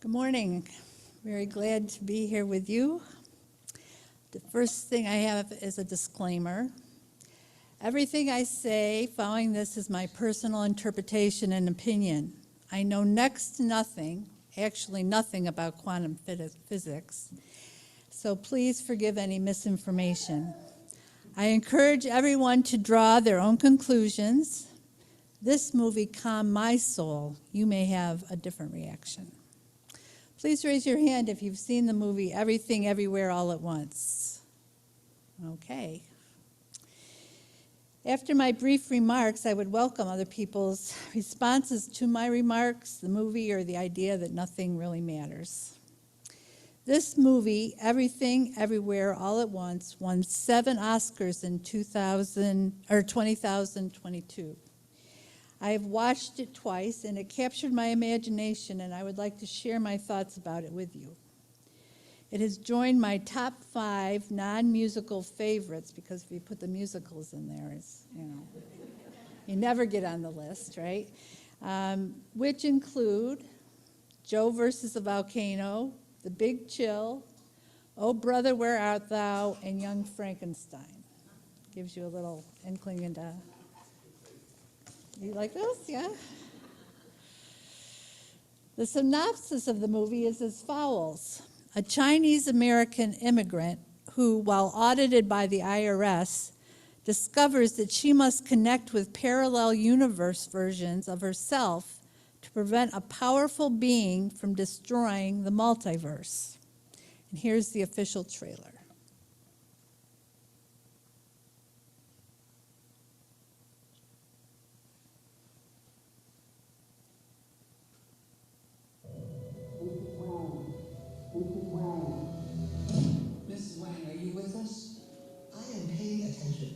Good morning. Very glad to be here with you. The first thing I have is a disclaimer. Everything I say following this is my personal interpretation and opinion. I know next to nothing, actually nothing about quantum physics, so please forgive any misinformation. I encourage everyone to draw their own conclusions. This movie calmed my soul. You may have a different reaction. Please raise your hand if you've seen the movie Everything Everywhere All at Once. Okay. After my brief remarks, I would welcome other people's responses to my remarks, the movie, or the idea that nothing really matters. This movie, Everything Everywhere All at Once, won 7 Oscars in 2022. I have watched it twice, and it captured my imagination, and I would like to share my thoughts about it with you. It has joined my top 5 non-musical favorites, because if you put the musicals in there, it's, you never get on the list, right? Which include Joe versus the Volcano, The Big Chill, Oh Brother, Where Art Thou, and Young Frankenstein. Gives you a little inkling into... You like those? Yeah? The synopsis of the movie is as follows. A Chinese-American immigrant who, while audited by the IRS, discovers that she must connect with parallel universe versions of herself to prevent a powerful being from destroying the multiverse. And here's the official trailer. Mrs. Wang, are you with us? I am paying attention.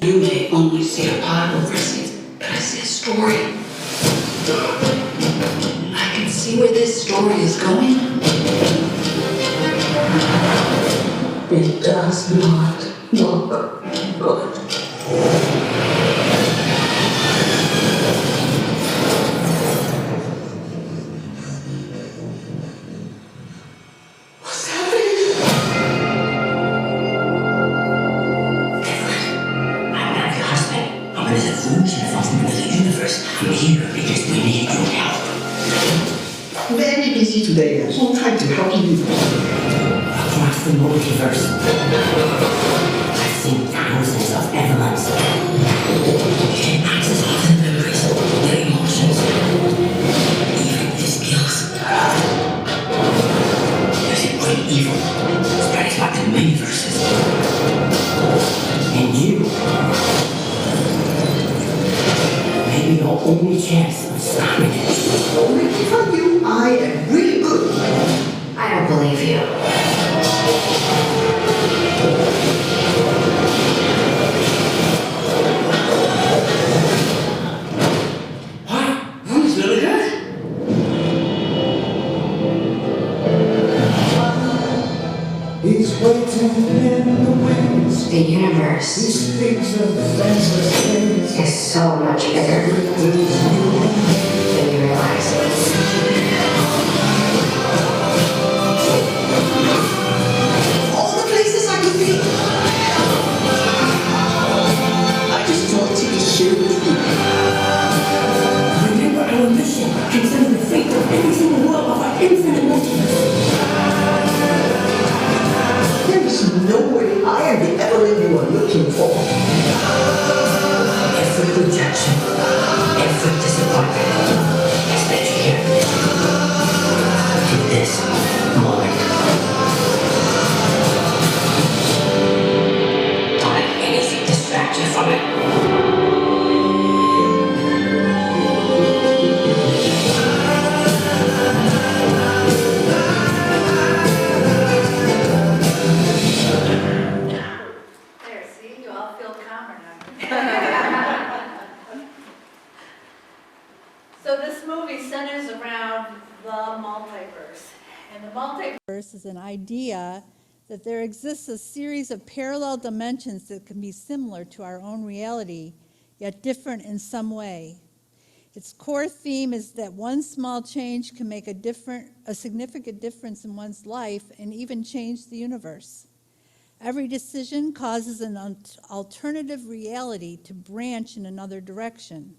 You may only see a part of this, but I see a story. I can see where this story is going. It does not look good. What's happening? I'm not your husband. I'm another version from another universe. I'm here because we need your help. Very busy today. No time to help you. Across the multiverse, I've seen thousands of Evelyns. You can access all their memories, their emotions, even their skills. There's a great evil spreading out in many verses. And you may be your only chance of stopping it. Only for you, I am really good. I don't believe you. What? He's really good? He's waiting in the wings. The universe He speaks of senseless things. is so much bigger than you realize. All the places I could be. I just want to be here with you. Remember our mission, consider the fate of every single world of our infinite multiverse. There is no way I am the Evelyn you are looking for. Every rejection, every disappointment has led you here. To this moment. Don't let anything distract you from it. There, see, you all feel calmer now. So this movie centers around the multiverse. And the multiverse is an idea that there exists a series of parallel dimensions that can be similar to our own reality, yet different in some way. Its core theme is that one small change can make a significant difference in one's life and even change the universe. Every decision causes an alternative reality to branch in another direction.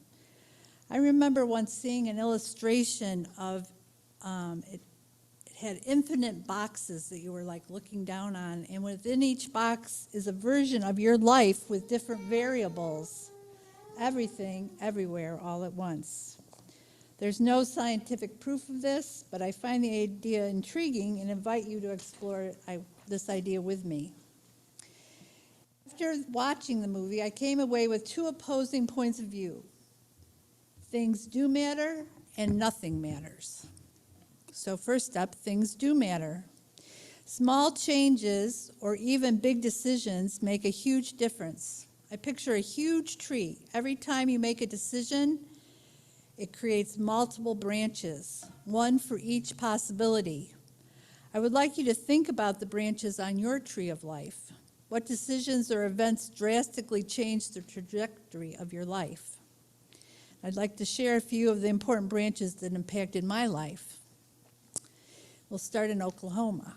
I remember once seeing an illustration of it had infinite boxes that you were like looking down on, and within each box is a version of your life with different variables. Everything, everywhere, all at once. There's no scientific proof of this, but I find the idea intriguing and invite you to explore this idea with me. After watching the movie, I came away with two opposing points of view. Things do matter and nothing matters. So first up, things do matter. Small changes or even big decisions make a huge difference. I picture a huge tree. Every time you make a decision, it creates multiple branches, one for each possibility. I would like you to think about the branches on your tree of life. What decisions or events drastically changed the trajectory of your life? I'd like to share a few of the important branches that impacted my life. We'll start in Oklahoma.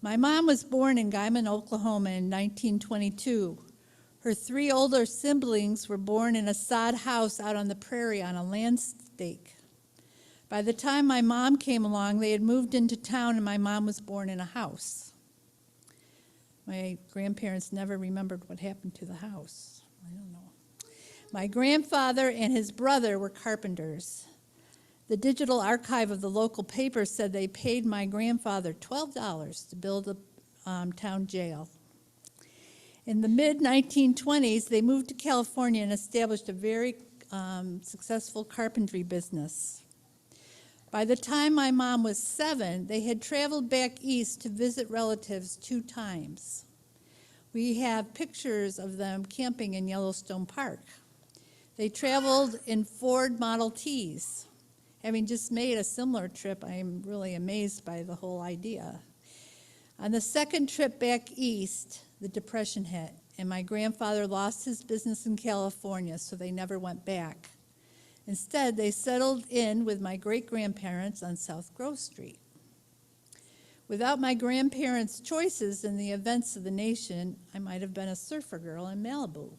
My mom was born in Guymon, Oklahoma in 1922. Her three older siblings were born in a sod house out on the prairie on a land stake. By the time my mom came along, they had moved into town and my mom was born in a house. My grandparents never remembered what happened to the house. I don't know. My grandfather and his brother were carpenters. The digital archive of the local paper said they paid my grandfather $12 to build a town jail. In the mid-1920s, they moved to California and established a very successful carpentry business. By the time my mom was 7, they had traveled back east to visit relatives 2 times. We have pictures of them camping in Yellowstone Park. They traveled in Ford Model Ts. Having just made a similar trip, I am really amazed by the whole idea. On the second trip back east, the Depression hit, and my grandfather lost his business in California, so they never went back. Instead, they settled in with my great-grandparents on South Grove Street. Without my grandparents' choices in the events of the nation, I might have been a surfer girl in Malibu.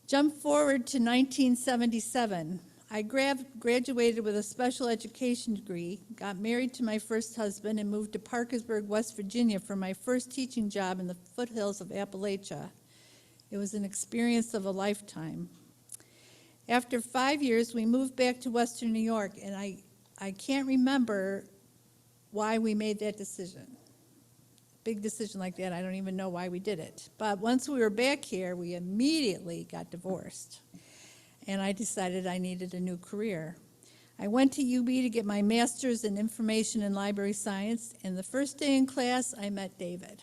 Jump forward to 1977. I graduated with a special education degree, got married to my first husband, and moved to Parkersburg, West Virginia for my first teaching job in the foothills of Appalachia. It was an experience of a lifetime. After 5 years, we moved back to Western New York, and I can't remember why we made that decision. Big decision like that, I don't even know why we did it. But once we were back here, we immediately got divorced. And I decided I needed a new career. I went to UB to get my master's in information and library science, and the first day in class, I met David,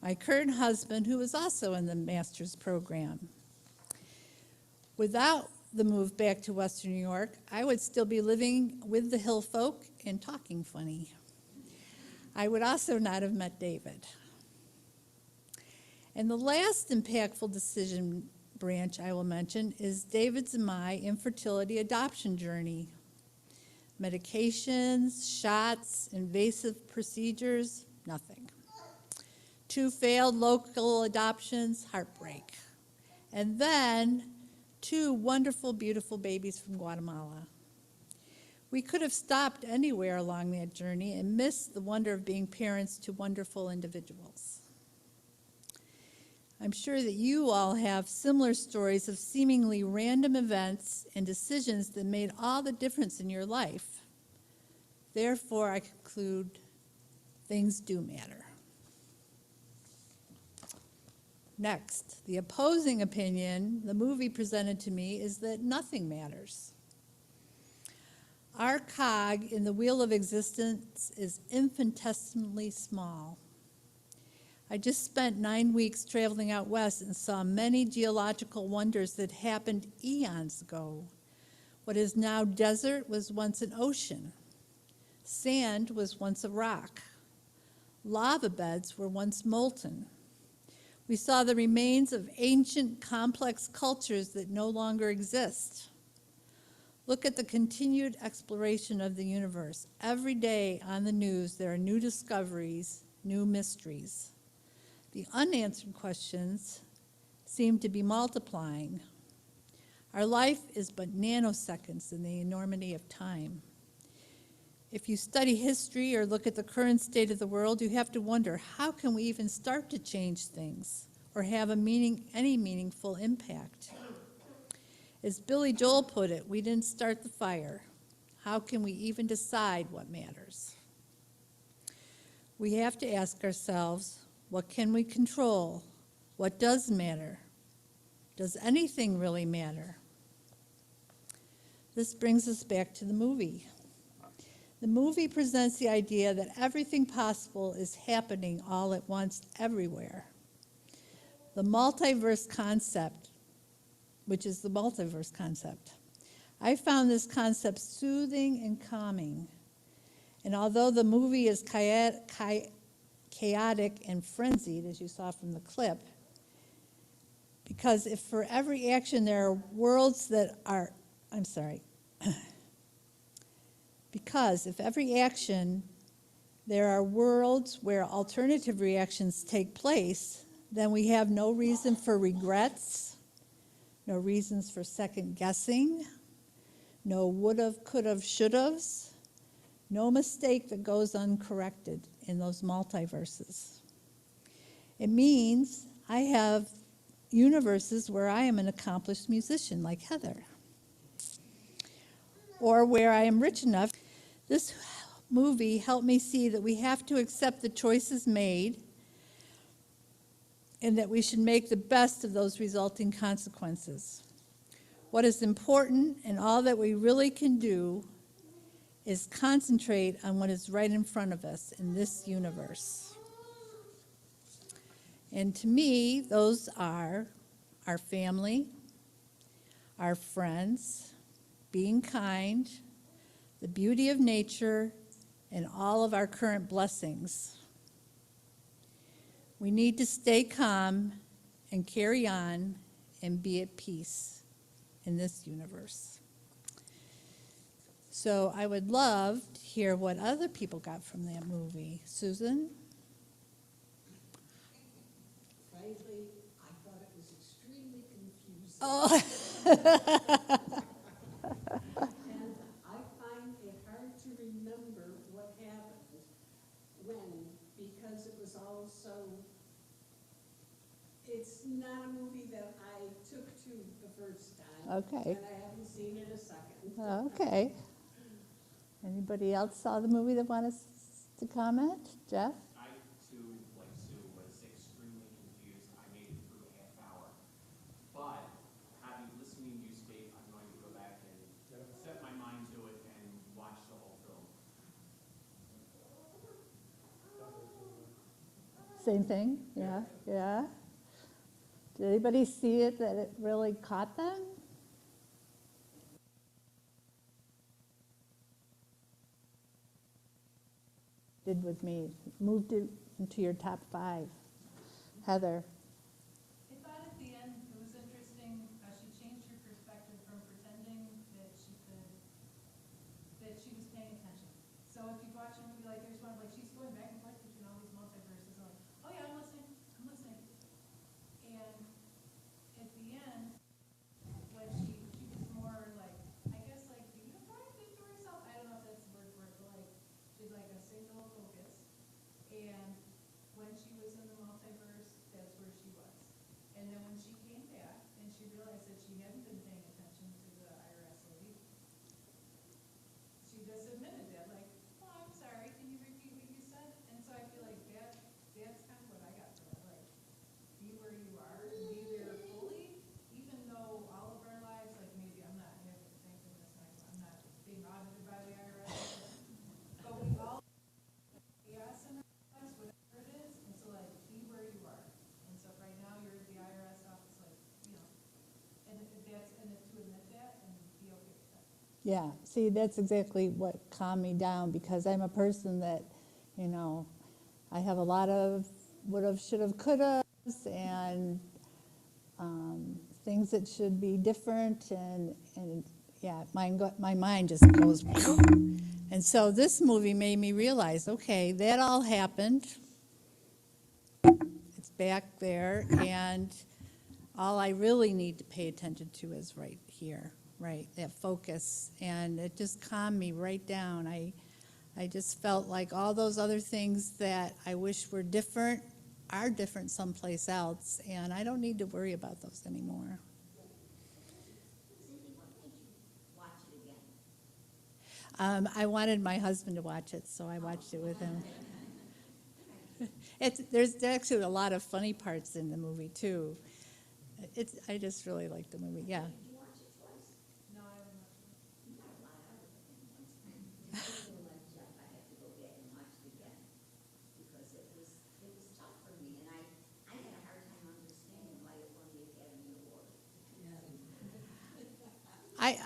my current husband, who was also in the master's program. Without the move back to Western New York, I would still be living with the hill folk and talking funny. I would also not have met David. And the last impactful decision branch I will mention is David's and my infertility adoption journey. Medications, shots, invasive procedures, nothing. 2 failed local adoptions, heartbreak. And then 2 wonderful, beautiful babies from Guatemala. We could have stopped anywhere along that journey and missed the wonder of being parents to wonderful individuals. I'm sure that you all have similar stories of seemingly random events and decisions that made all the difference in your life. Therefore, I conclude, things do matter. Next, the opposing opinion the movie presented to me is that nothing matters. Our cog in the wheel of existence is infinitesimally small. I just spent 9 weeks traveling out west and saw many geological wonders that happened eons ago. What is now desert was once an ocean. Sand was once a rock. Lava beds were once molten. We saw the remains of ancient, complex cultures that no longer exist. Look at the continued exploration of the universe. Every day on the news, there are new discoveries, new mysteries. The unanswered questions seem to be multiplying. Our life is but nanoseconds in the enormity of time. If you study history or look at the current state of the world, you have to wonder, how can we even start to change things or have any meaningful impact? As Billy Joel put it, we didn't start the fire. How can we even decide what matters? We have to ask ourselves, what can we control? What does matter? Does anything really matter? This brings us back to the movie. The movie presents the idea that everything possible is happening all at once everywhere. The multiverse concept, which is the multiverse concept. I found this concept soothing and calming. And although the movie is chaotic and frenzied, as you saw from the clip, because if for every action there are worlds that are, because if every action there are worlds where alternative reactions take place, then we have no reason for regrets, no reasons for second guessing, no would've, could've, should'ves, no mistake that goes uncorrected in those multiverses. It means I have universes where I am an accomplished musician like Heather, or where I am rich enough. This movie helped me see that we have to accept the choices made and that we should make the best of those resulting consequences. What is important and all that we really can do is concentrate on what is right in front of us in this universe. And to me, those are our family, our friends, being kind, the beauty of nature, and all of our current blessings. We need to stay calm and carry on and be at peace in this universe. So I would love to hear what other people got from that movie. Susan? Frankly, I thought it was extremely confusing. Oh. And I find it hard to remember what happened when, because it was all so, it's not a movie that I took to the first time. Okay. And I haven't seen it a second. Okay. Anybody else saw the movie that wanted to comment? Jeff? I, too, like Sue, was extremely confused. I made it through a half hour. But listening to you speak, I'm going to go back and set my mind to it and watch the whole film. Same thing? Yeah, yeah. Did anybody see it that it really caught them? Did with me, moved it into your top 5. Heather? I thought at the end it was interesting how she changed her perspective from pretending that she was paying attention. So if you watch a movie like there's one like she's going back and forth between all these multiverses and like, oh yeah, I'm listening. And at the end, when she was more like, I guess like unifying to herself. I don't know if that's the word for it, but like she's like a single focus. And when she was in the multiverse, that's where she was. And then when she came back and she realized that she hadn't been paying attention to the IRS lady, she just admitted that, like, oh, I'm sorry, can you repeat what you said? And so I feel like that's kind of what I got from it, like, be where you are, and be there fully, even though all of our lives, like maybe I'm not having, thank goodness, I'm not being audited by the IRS, but we all chaos in our lives, whatever it is, and so like, be where you are. And so right now, you're at the IRS office, like, and if that's, and if to admit that and be okay with that. Yeah, see, that's exactly what calmed me down, because I'm a person that, I have a lot of would've, should've, could've, and things that should be different, and yeah, my mind just goes. And so this movie made me realize, okay, that all happened. It's back there, and all I really need to pay attention to is right here, right, that focus. And it just calmed me right down. I just felt like all those other things that I wish were different are different someplace else, and I don't need to worry about those anymore. Cindy, what made you watch it again? I wanted my husband to watch it, so I watched it with him. There's actually a lot of funny parts in the movie, too. I just really like the movie, yeah. Did you watch it twice? No, I haven't watched it. You got a lot out of it once. I feel like Jeff, I have to go back and watch it again because it was tough for me, and I had a hard time understanding why it won the Academy Award.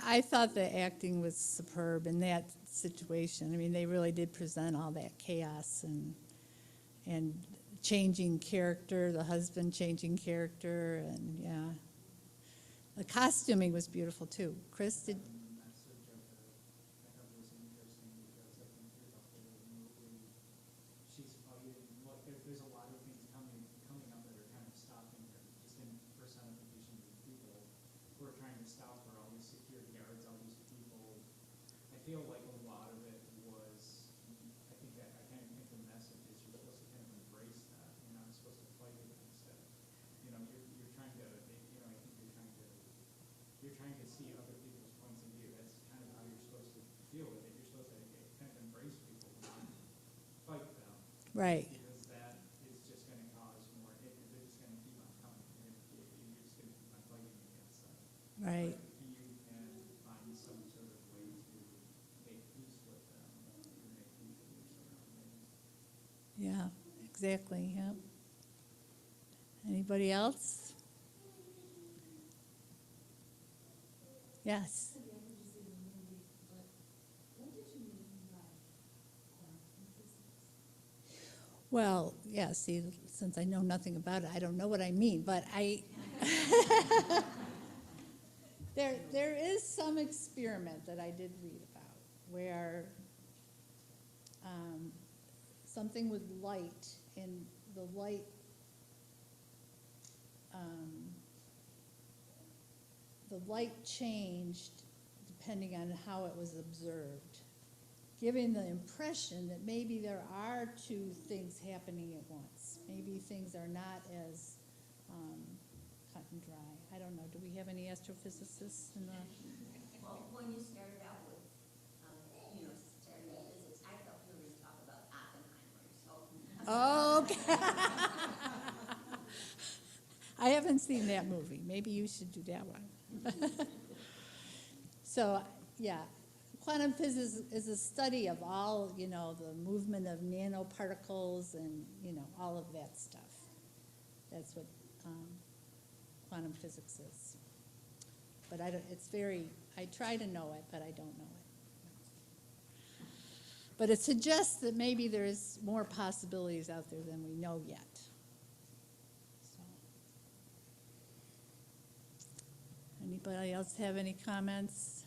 I thought the acting was superb in that situation. I mean, they really did present all that chaos and changing character, the husband changing character, and yeah. The costuming was beautiful too. Chris, did, Message of it, I thought was interesting because I think through the whole movie, she's fighting, there's a lot of things coming up that are kind of stopping her, just in personification of people who are trying to stop her, all these security guards, all these people. I feel like a lot of it was, I think that, I kind of think the message is you're supposed to kind of embrace that, you're not supposed to fight against it. You know, you're trying to, you know, I think you're trying to see other people's points of view. That's kind of how you're supposed to deal with it. You're supposed to kind of embrace people, not fight them. right, Because that is just going to cause more, they're just going to keep on coming. You're just going to keep on fighting against them. right. But if you can find some sort of way to make peace with them, you can make peace with your surroundings. Yeah, exactly, yeah. Anybody else? Yes. Well, yeah, see, since I know nothing about it, I don't know what I mean, but there is some experiment that I did read about where something with light, and the light changed depending on how it was observed, giving the impression that maybe there are two things happening at once. Maybe things are not as cut and dry. I don't know. Do we have any astrophysicists in the? Well, when you started out with, starting with physics, I thought we were going to talk about Oppenheimer, so. Okay. I haven't seen that movie. Maybe you should do that one. So, yeah, quantum physics is a study of all, the movement of nanoparticles and, all of that stuff. That's what quantum physics is. But I try to know it, but I don't know it. But it suggests that maybe there's more possibilities out there than we know yet. Anybody else have any comments?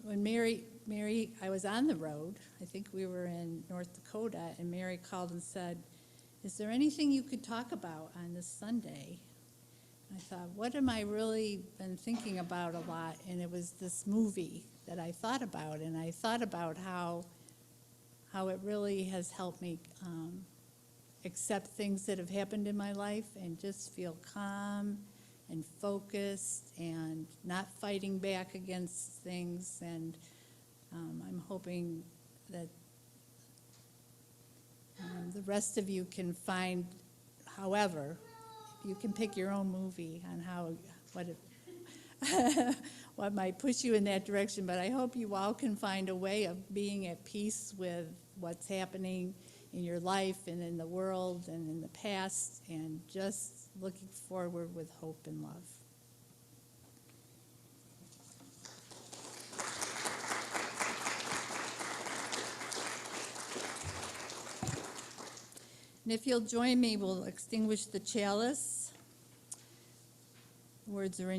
When Mary, I was on the road, I think we were in North Dakota, and Mary called and said, "Is there anything you could talk about on this Sunday?" I thought, what am I really been thinking about a lot? And it was this movie that I thought about, and I thought about how it really has helped me accept things that have happened in my life and just feel calm and focused and not fighting back against things. And I'm hoping that the rest of you can find, however, you can pick your own movie on what might push you in that direction, but I hope you all can find a way of being at peace with what's happening in your life and in the world and in the past, and just looking forward with hope and love. And if you'll join me, we'll extinguish the chalice. Words are in